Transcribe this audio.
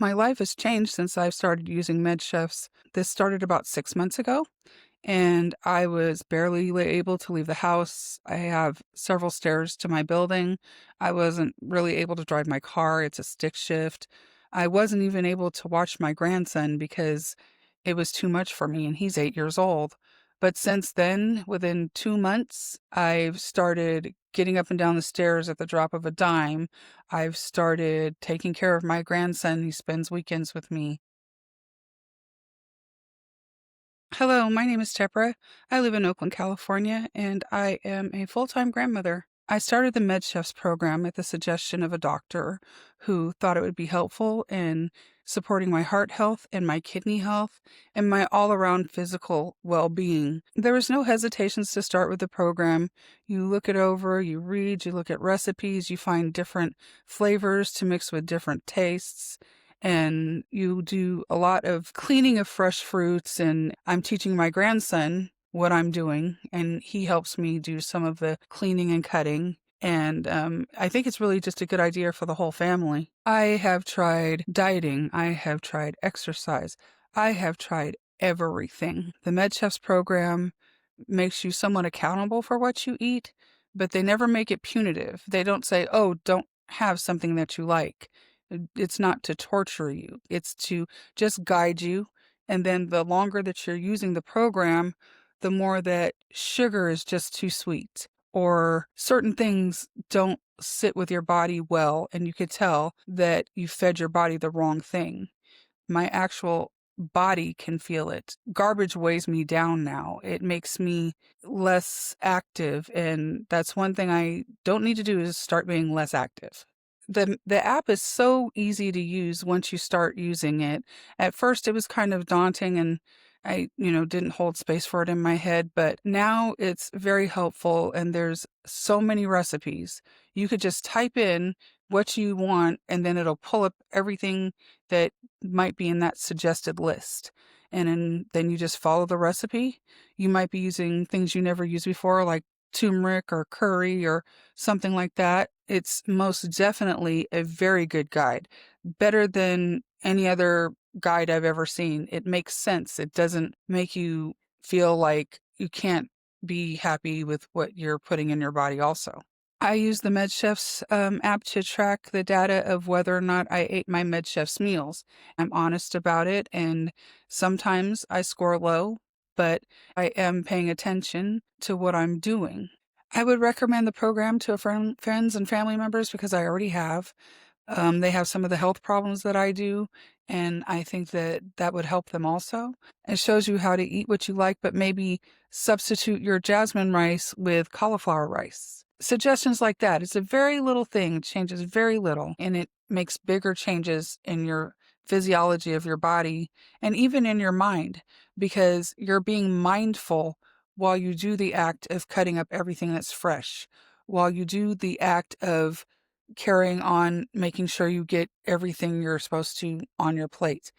My life has changed since I've started using MedChefs. This started about 6 months ago, and I was barely able to leave the house. I have several stairs to my building. I wasn't really able to drive my car. It's a stick shift. I wasn't even able to watch my grandson because it was too much for me, and he's 8 years old. But since then, within 2 months, I've started getting up and down the stairs at the drop of a dime. I've started taking care of my grandson. He spends weekends with me. Hello, my name is Tepra. I live in Oakland, California, and I am a full-time grandmother. I started the MedChefs program at the suggestion of a doctor who thought it would be helpful in supporting my heart health and my kidney health and my all-around physical well-being. There was no hesitations to start with the program. You look it over, you read, you look at recipes, you find different flavors to mix with different tastes. And you do a lot of cleaning of fresh fruits, and I'm teaching my grandson what I'm doing, and he helps me do some of the cleaning and cutting. And I think it's really just a good idea for the whole family. I have tried dieting. I have tried exercise. I have tried everything. The MedChefs program makes you somewhat accountable for what you eat, but they never make it punitive. They don't say, oh, don't have something that you like. It's not to torture you. It's to just guide you. And then the longer that you're using the program, the more that sugar is just too sweet or certain things don't sit with your body well. And you could tell that you fed your body the wrong thing. My actual body can feel it. Garbage weighs me down now. It makes me less active. And that's one thing I don't need to do is start being less active. The app is so easy to use once you start using it. At first, it was kind of daunting and I didn't hold space for it in my head, but now it's very helpful and there's so many recipes. You could just type in what you want and then it'll pull up everything that might be in that suggested list. Then you just follow the recipe. You might be using things you never used before, like turmeric or curry or something like that. It's most definitely a very good guide, better than any other guide I've ever seen. It makes sense. It doesn't make you feel like you can't be happy with what you're putting in your body also. I use the MedChefs app to track the data of whether or not I ate my MedChefs meals. I'm honest about it, and sometimes I score low, but I am paying attention to what I'm doing. I would recommend the program to friends and family members because I already have. They have some of the health problems that I do, and I think that that would help them also. It shows you how to eat what you like, but maybe substitute your jasmine rice with cauliflower rice. Suggestions like that. It's a very little thing, it changes very little, and it makes bigger changes in your physiology of your body and even in your mind because you're being mindful while you do the act of cutting up everything that's fresh, while you do the act of carrying on, making sure you get everything you're supposed to on your plate.